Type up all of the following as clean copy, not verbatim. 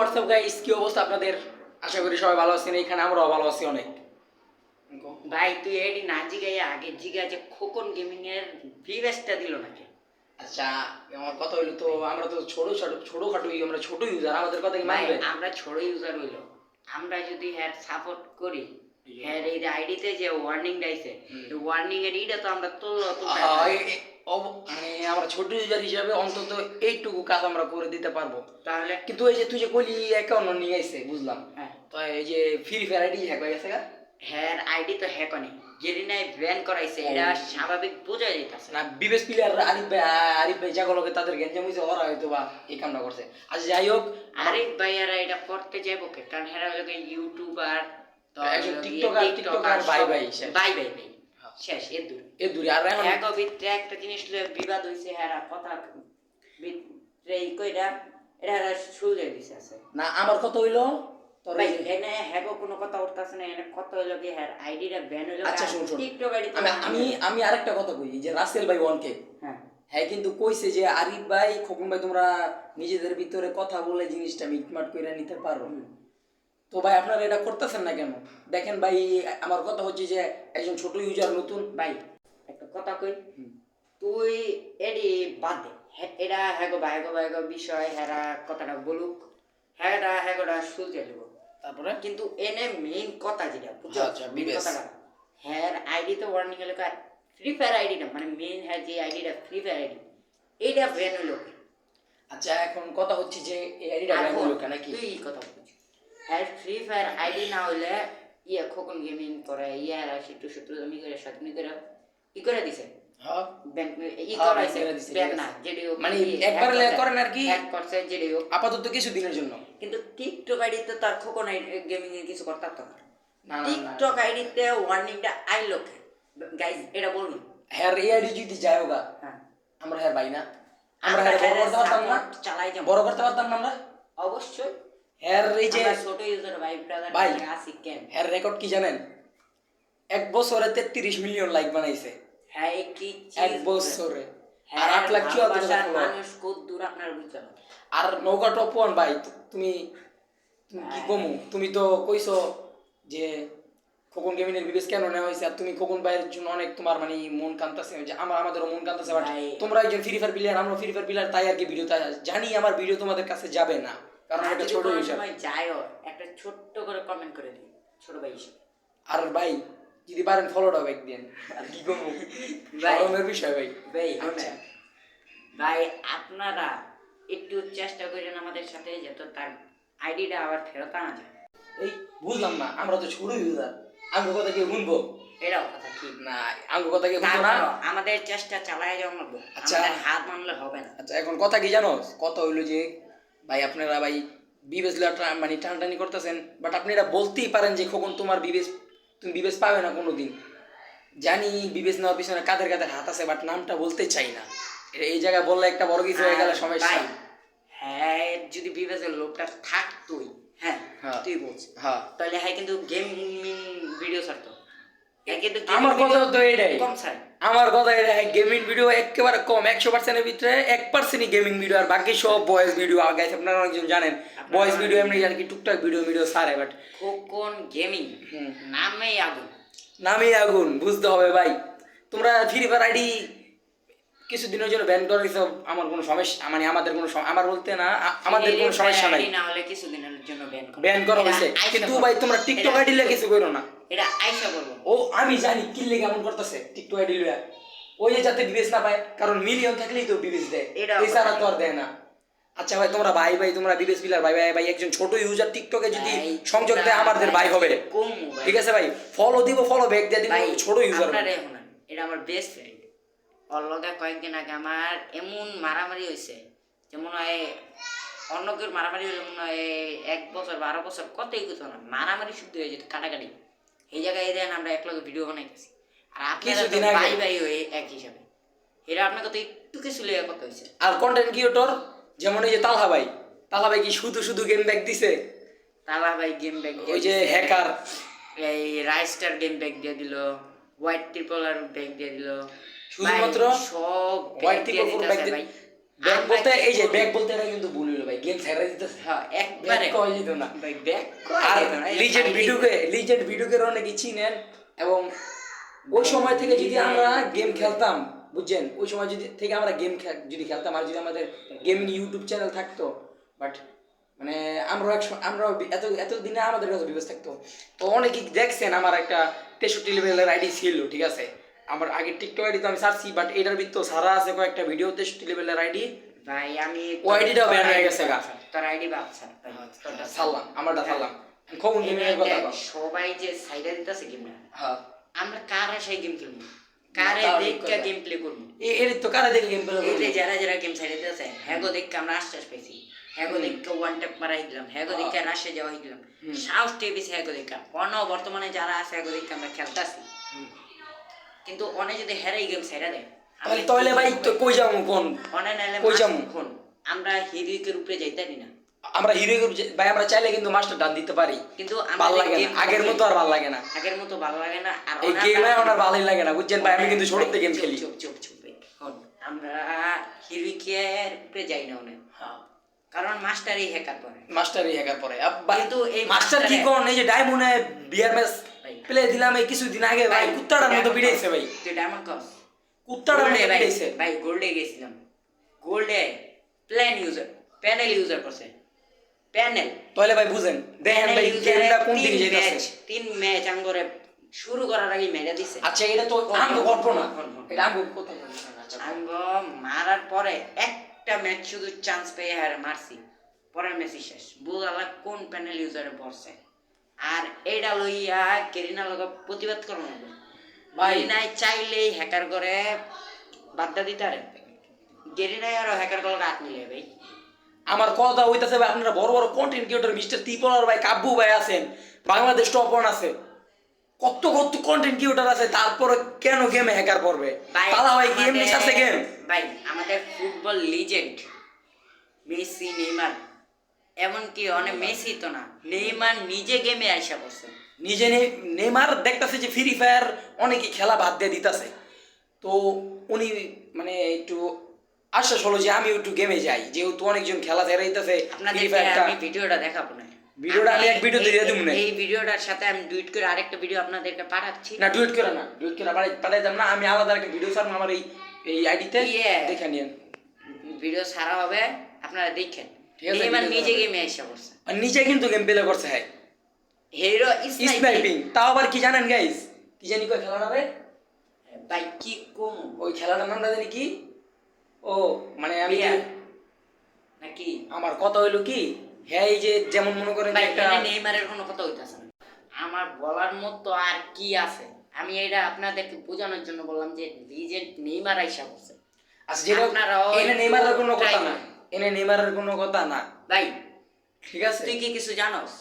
WhatsApp guys, কি অবস্থা আপনাদের? আশা করি সবাই ভালো আছেন। এখানে আমরাও ভালো আছি অনেক। ভাই তুই এডি না জিগাই আগে জিগা যে খোকন গেমিং এর ভিভেসটা দিল নাকি? আচ্ছা, আমার কথা হইলো তো আমরা তো ছোটখাটো আমরা ছোট ইউজার, আমাদের কথা কি ভাই মানবে? আমরা ছোট ইউজার হইলো, আমরা যদি হ্যাঁ সাপোর্ট করি, হ্যাঁ এই আইডিতে যে ওয়ার্নিং দিয়েছে, ওয়ার্নিং এর ইটা তো আমরা তো মানে আমরা ছোট ইউজার হিসাবে অন্তত এইটুকু কাজ আমরা করে দিতে পারবো। তাহলে কিন্তু এই যে তুই যে কলি অ্যাকাউন্ট নিয়ে আইছে, বুঝলাম। হ্যাঁ, তো এই যে ফ্রি ফায়ার আইডি হ্যাক হয়ে গেছে গা? হ্যাঁ আইডি তো হ্যাক অনেক গেরিনায় ব্যান করাইছে, এটা স্বাভাবিক বোঝা যাইতাছে না, বিবেশ প্লেয়ার আরিফ ভাই জাগলকে তাদের গেঞ্জাম হইছে, ওরা হয়তো বা এই কামটা করছে। আচ্ছা যাই হোক, আরিফ ভাইয়ারা এটা করতে যাবো কে? কারণ হেরা হলো ইউটিউবার, তো একজন টিকটকার ভাই শেষ। ভাই শেষ এ দূরে আর এখন এক ভিতরে একটা জিনিস লয়ে বিবাদ হইছে, হেরা কথা ভিতরে ই কইরা এটা হেরা সুলঝাই দিছে আছে না, আমার কথা হইলো তোর ভাই এনে হ্যাগো কোনো কথা উঠতাছে না, এনে কথা হইলো কি হ্যার আইডিটা ব্যান হইলো। আচ্ছা শুন টিকটক আইডি আমি আরেকটা কথা কই, যে রাসেল ভাই ওয়ানকে হ্যাঁ হ্যাঁ কিন্তু কইছে যে আরিফ ভাই, খোকন ভাই, তোমরা নিজেদের ভিতরে কথা বলে জিনিসটা মিটমাট করে নিতে পারো। তো ভাই আপনারা এটা করতেছেন না কেন? দেখেন ভাই, আমার কথা হচ্ছে যে একজন ছোট ইউজার নতুন ভাই একটা কথা কই, তুই এডি বাদ দে, এটা হ্যাগো ভাইগো বিষয়, হেরা কথাটা বলুক, হ্যাগোটা সুলঝে দেব। তারপরে কিন্তু এনে মেইন কথা যেটা বুঝছো, আচ্ছা, মেইন বিবেশ। কথাটা হ্যার আইডি তো ওয়ার্নিং এর লেখা ফ্রি ফায়ার আইডিটা, মানে মেইন হ্যার যে আইডিটা ফ্রি ফায়ার আইডি, এইটা ব্যান হইলো। আচ্ছা এখন কথা হচ্ছে যে এই আইডিটা ব্যান হলো কেন কি? তুই কথা বলছিস হ্যার ফ্রি ফায়ার আইডি না হইলে ইয়া খোকন গেমিং করে ইয়ারা একটু সূত্র জমি করে সাতনি করে ই করে দিছে। হ্যাঁ ব্যাংক ই হ্যাঁ, করাইছে ব্যান করে দিছে, ব্যান ঠিক না আছে। যেডিও মানে একবার করেন আর কি, হ্যাক করছে যেডিও আপাতত কিছু দিনের জন্য। কিন্তু টিকটক আইডিতে তার খোকন গেমিং এর কিছু করতে পারতো না। না, না, টিকটক আইডিতে ওয়ার্নিংটা আইলো গাইস, এটা বলুন। হ্যাঁ এই আইডি যদি যায় হোগা, হ্যাঁ আমরা হ্যাঁ ভাই না, আমরা হ্যাঁ বড় করতে পারতাম না, চালাই যাব বড় করতে পারতাম না আমরা। অবশ্যই হ্যাঁ এই যে আমরা ছোট ইউজার ভাই ব্রাদার ভাই আসি কেন। হ্যাঁ রেকর্ড কি জানেন? এক বছরে 33 মিলিয়ন লাইক বানাইছে, হ্যাঁ কি এক বছরে। আর হ্যাঁ 8,74,000 মানুষ কত দূর আপনার বুঝতে না। আর নৌকা টপ ওয়ান ভাই, তুমি তুমি কি কমু? তুমি তো কইছো যে খোকন গেমিং এর বিবেশ কেন নেওয়া হয়েছে, আর তুমি খোকন ভাইয়ের জন্য অনেক তোমার মানে মন কান্তাছে, যে আমাদেরও মন কান্তাছে। বাট ভাই, তোমরা একজন ফ্রি ফায়ার প্লেয়ার, আমরা ফ্রি ফায়ার প্লেয়ার, তাই আর কি ভিডিওটা জানি আমার ভিডিও তোমাদের কাছে যাবে না, কারণ এটা ছোট কোনো হিসাব। সময় যায়ও একটা ছোট্ট করে কমেন্ট করে দিই ছোট ভাই হিসেবে। আর ভাই যদি পারেন ফলোটা ব্যাক দেন, আর কি কমু ভাই, গরমের বিষয় ভাই। ভাই আচ্ছা ভাই আপনারা একটু চেষ্টা করেন আমাদের সাথে যাতে তার আইডিটা আবার ফেরত আনা যায়। এই বুঝলাম না, আমরা তো ছোট ইউজার, আঙ্গ কথা কেউ শুনবো এটাও কথা ঠিক না? আঙ্গ কথা কেউ শুনবো না। তারপরও আমাদের চেষ্টা চালায় যাওয়া লাগবে, আচ্ছা। আমাদের হাত মানলে হবে না। আচ্ছা এখন কথা কি জানো? কথা হইলো যে ভাই আপনারা ভাই বিবেশ মানে টানাটানি করতেছেন, বাট আপনি এটা বলতেই পারেন যে খোকন তোমার বিবেশ, তুমি বিবেশ পাবে না কোনোদিন। জানি বিবেশ নেওয়ার পিছনে কাদের কাদের হাত আছে, বাট নামটা বলতে চাই না। এই জায়গায় বললে একটা বড় কিছু হয়ে গেল সমস্যা। ভাই, হ্যাঁ যদি বিবেচের লোকটা থাকতোই, হ্যাঁ হ্যাঁ। তুই বলছিস হ্যাঁ তাহলে হ্যাঁ কিন্তু গেমিং ভিডিও ছাড়তো, হ্যাঁ কিন্তু আমার কথা তো এটাই, কম ছাড়ে। আমার কথা এটাই, গেমিং ভিডিও একেবারে কম, 100%-এর ভিতরে 1%ই গেমিং ভিডিও, আর বাকি সব ভয়েস ভিডিও। আগে আপনারা অনেকজন জানেন ভয়েস ভিডিও এমনি আর কি টুকটাক ভিডিও ছাড়ে, বাট খোকন গেমিং নামেই আগুন, নামই আগুন, বুঝতে হবে ভাই। তোমরা ফ্রি ফায়ার আইডি কিছুদিনের জন্য ব্যান করে দিছো, আমার কোনো সমস্যা, মানে আমাদের কোনো আমার বলতে না, আমাদের কোনো সমস্যা নাই, না হলে কিছুদিনের জন্য ব্যান করা হয়েছে। কিন্তু ভাই তোমরা টিকটক আইডি লিয়ে কিছু করো না। এটা আইসা বলবো। ও আমি জানি কি লেগে এমন করতেছে টিকটক আইডি লিয়ে, ওই যে যাতে বিবেচ না পায়, কারণ মিলিয়ন থাকলেই তো বিবেচ দেয়, এছাড়া তো আর দেয় না। আচ্ছা ভাই তোমরা ভাই তোমরা বিবেচ পিলার ভাই ভাই একজন ছোট ইউজার টিকটকে যদি সংযোগ দেয় আমাদের ভাই হবে, ঠিক আছে ভাই? ফলো দিব, ফলো ব্যাক দিয়ে দিব, ছোট ইউজার। এটা আমার বেস্ট ফ্রেন্ড, ওর লগে কয়েকদিন আগে আমার এমন মারামারি হয়েছে যে মনে হয় অন্য কেউ মারামারি হলে মনে হয় 1 বছর 12 বছর কতই কিছু না, মারামারি শুদ্ধ হয়ে যেত, কাটাকাটি। এই জায়গায় দেন আমরা এক লগে ভিডিও বানাইতেছি, আর আপনারা ভাই ভাই হয়ে এক হিসাবে, এটা আপনার কথা একটু কিছু লেগে কথা হয়েছে। আর কন্টেন্ট ক্রিয়েটর যেমন এই যে তালহা ভাই কি শুধু গেম ব্যাক দিছে? তালা ভাই গেম ব্যাক, ওই যে হ্যাকার এই রাইস্টার গেম ব্যাক দিয়ে দিল, হোয়াইট ট্রিপল আর ব্যাক দিয়ে দিল, শুধুমাত্র সব হোয়াইট ট্রিপল ব্যাক দিয়ে ভাই। ব্যাগ আমরা বলতে কি এই যে করবো? ব্যাগ বলতে এটা কিন্তু ভুল হলো ভাই, গেম ছেড়ে দিতেছে, হ্যাঁ একবারে কই যেত না। ভাই ব্যাক আর করে দিত না, এই লিজেন্ড ভিডিওকে অনেকে চিনেন, এবং ওই সময় থেকে যদি আমরা গেম খেলতাম, বুঝছেন, ওই সময় যদি থেকে আমরা গেম যদি খেলতাম, আর যদি আমাদের গেমিং ইউটিউব চ্যানেল থাকতো, বাট মানে আমরা এত এত দিনে আমাদের কাছে বিবেচ থাকতো। তো অনেকেই দেখছেন আমার একটা 63 লেভেলের আইডি ছিল, ঠিক আছে, আমার আগের টিকটক আইডি তো আমি ছাড়ছি, বাট এটার ভিতর সারা আছে কয়েকটা ভিডিও 63 লেভেলের আইডি, ভাই আমি ও আইডিটাও ব্যান হয়ে গেছে গা। তোর আইডি বাচ্চা ভাই তোরটা সারলাম, আমারটা সারলাম। খবর গেমের কথা বল। সবাই যে সাইডে দিতেছে গেম না, হ্যাঁ, আমরা কারা সেই গেম খেলবো, কারে তাও ঠিক দেখা কথা। গেম প্লে করবো, এর তো কারা দেখে গেম প্লে এই যে যারা যারা গেম সাইডে দিতেছে হ্যাগো দেখে আমরা আশ্বাস পাইছি, হ্যাগো দেখে ওয়ান ট্যাপ মারাই দিলাম, হ্যাগো দেখে রাশে যাওয়া দিলাম, সাহস টেবিস হ্যাগো দেখা বর্তমানে যারা আছে হ্যাগো দেখে আমরা খেলতেছি, কিন্তু অনে যদি হেরাই গেম সাইডা দেয় তাহলে ভাই তো কই যাবো কোন, অনে নাইলে কই যাবো? কোন আমরা হিরোইকের উপরে যাইতে না, আমরা হিরো ভাই আমরা চাইলে কিন্তু মাস্টার ডান দিতে পারি, কিন্তু ভালো আমাদের লাগে না, game আগের মতো আর ভালো লাগে না, আগের মতো ভালো লাগে না। আর এই গেমে আমার ভালোই লাগে না, বুঝছেন ভাই, আমি কিন্তু ছোট থেকে গেম খেলি। চুপ চুপ চুপ ভাই, শোন, আমরা হিরোইকের উপরে যাই না অনেক, কারণ মাস্টারই হ্যাকার করে, মাস্টারই হ্যাকার পরে কিন্তু এই মাস্টার কি মাস্টারে- কোন, এই যে ডায়মন্ডে বিয়ার ম্যাচ ভাই। প্লে দিলাম এই কিছুদিন আগে ভাই, কুত্তাটার মতো পিড়াইছে ভাই, তুই ডায়মন্ড কস কুত্তাটার মতো ভাই, পিড়াইছে ভাই গোল্ডে গেছিলাম, গোল্ডে প্যানেল ইউজার করছে, প্যানেল তাহলে ভাই বুঝেন, দেখেন ভাই গেমটা কোন দিকে যাইতাছে। 3 ম্যাচ আঙ্গরে শুরু করার আগে মেরে দিছে, আচ্ছা এটা তো আঙ্গ গল্প না, এটা আঙ্গ কথা আঙ্গ মারার পরে একটা ম্যাচ শুধু চান্স পেয়ে হারে মারছি, পরের ম্যাচই শেষ, বুঝালা কোন প্যানেল ইউজারে পড়ছে। আর এইটা লইয়া কেরিনা লগে প্রতিবাদ করবো না ভাই। গেরিনাই চাইলেই হ্যাকার করে বাদ্দা দিতে পারে, গেরিনাই আরো হ্যাকার করে রাত মিলে ভাই। আমার কথা হইতাছে ভাই, আপনারা বড় বড় কন্টেন্ট ক্রিয়েটর মিস্টার ত্রিপলার ভাই, কাব্বু ভাই আছেন, বাংলাদেশ টপ 1 আছে, কত কত কন্টেন্ট ক্রিয়েটর আছে, তারপরে কেন গেমে হ্যাকার করবে? তারা ভাই গেম নিয়ে আছে গেম। ভাই আমাদের ফুটবল লিজেন্ড মেসি, নেইমার, এমনকি অনেক মেসি তো না, নেইমার নিজে গেমে আইসা পড়ছে, নিজে নেইমার দেখতাছে যে ফ্রি ফায়ার অনেকে খেলা বাদ দিয়ে দিতাছে, তো উনি মানে একটু আশ্বাস হলো যে আমি একটু গেমে যাই, যেহেতু অনেকজন খেলা ছেড়ে দিতেছে ফ্রি আপনাদেরকে ফায়ারটা। আমি ভিডিওটা দেখাবো না, ভিডিওটা আমি এক ভিডিওতে দিয়ে দেবো না। এই ভিডিওটার সাথে আমি ডুইট করে আরেকটা ভিডিও আপনাদেরকে পাঠাচ্ছি, না ডুয়েট করে না, ডুয়েট করে পাঠাইতাম না, আমি আলাদা একটা ভিডিও ছাড়বো আমার এই আইডিতে, Yeah. দেখে নিন। ভিডিও ছাড়া হবে, আপনারা দেখেন ঠিক আছে, নেইমার video নিজে ছাড়া গেমে আইসা পড়ছে, আর নিচে কিন্তু গেম প্লে করছে, হ্যাঁ হিরো স্নাইপিং, তাও আবার কি জানেন গাইস, কি জানি কয় খেলাটা রে, ভাই কি কম ওই খেলাটার নামটা জানি কি, ও মানে আমি বিয়ার যে- নাকি আমার কথা হইলো কি, হ্যাঁ এই যে যেমন মনে করেন যে ভাই একটা, এখানে নেইমারের কোনো কথা হইতাছে না, আমার বলার মতো আর কি আছে, আমি এটা আপনাদেরকে বোঝানোর জন্য বললাম যে লিজেন্ড নেইমার আইসা পড়ছে। আচ্ছা যেটা আপনারাও এনে একটু নেইমারের কোনো try কথা না, করেন। এনে নেইমারের কোনো কথা না, ভাই ঠিক আছে, তুই কি কিছু জানোস?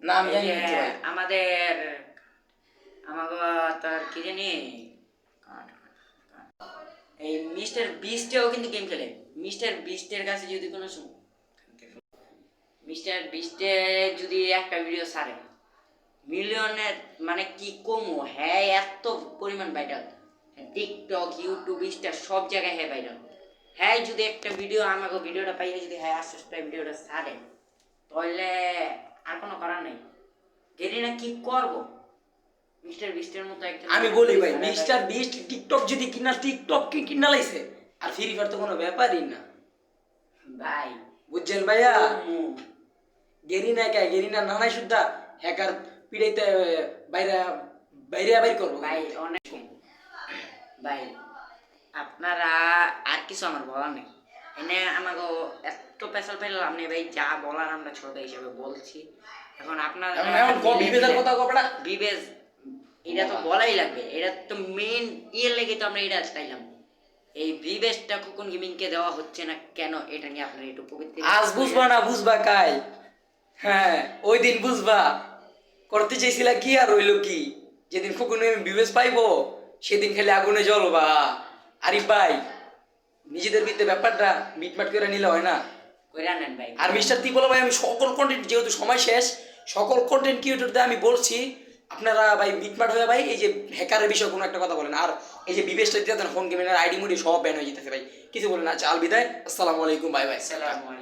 না আমি জানি এই না যে তো ভাই। আমাদের তার কি জানি এই মিস্টার বিস্টেও কিন্তু গেম খেলে, মিস্টার বিস্টের কাছে যদি কোনো মিস্টার বিস্টে যদি একটা ভিডিও ছাড়ে মিলিয়নের মানে কি কমো, হ্যাঁ এত পরিমাণ ভাইরাল, টিকটক ইউটিউব ইনস্টা সব জায়গায় হ্যাঁ ভাইরাল, হ্যাঁ যদি একটা ভিডিও আমাকে ভিডিওটা পাইলে যদি হ্যাঁ আশ্বাস ভিডিওটা ছাড়ে তাহলে আর কোনো করার নেই, গেরিনা কি করবো, মিস্টার বিস্টের মতো একজন আমি বলি ভাই, মিস্টার বিস্ট টিকটক যদি কিনা, টিকটক কি কিনা লাইছে, আর ফ্রি ফায়ার তো কোনো ব্যাপারই না, ভাই বুঝছেন ভাইয়া, কমু। গেরিনা নানাই সুদ্ধা হ্যাকার পিড়াইতে বাইরে বাইরে বাইর করবো ভাই অনেক ভাই আপনারা আর কিছু আমার বলার নেই, এনে আমাকে এত পেশাল পেলাম নেই ভাই, যা বলার আমরা ছোট হিসেবে বলছি, এখন আপনারা এখন বিভেদের কথা কবড়া, বিবেজ এটা তো বলাই লাগবে, এটা তো মেইন ইয়ের লেগে তো আমরা এটা চাইলাম, এই বিবেশটা কুকুন গেমিংকে দেওয়া হচ্ছে না কেন, এটা নিয়ে আপনারা একটু পবিত্র আজ বুঝবা না বুঝবা কাই, হ্যাঁ ওই দিন বুঝবা, করতে চাইছিলা কি আর রইলো কি, যেদিন খোকনে আমি বিবেচ পাইবো সেদিন খালি আগুনে জ্বলবা। আরে ভাই নিজেদের ভিতরে ব্যাপারটা মিটমাট করে নিলে হয় না। করে আনেন ভাই। আর মিস্টার ত্রিপলা ভাই, আমি সকল কন্টেন্ট, যেহেতু সময় শেষ, সকল কন্টেন্ট ক্রিয়েটরদের আমি বলছি আপনারা ভাই মিটমাট হয়ে ভাই এই যে হ্যাকারের বিষয়ে কোনো একটা কথা বলেন, আর এই যে বিবেশটা দিতে ফোন গেমের আইডি মুডি সব ব্যান হয়ে যেতেছে ভাই, কিছু বলেন। আচ্ছা আল বিদায়, আসসালামু আলাইকুম, বাই বাই। আসসালামু আলাইকুম।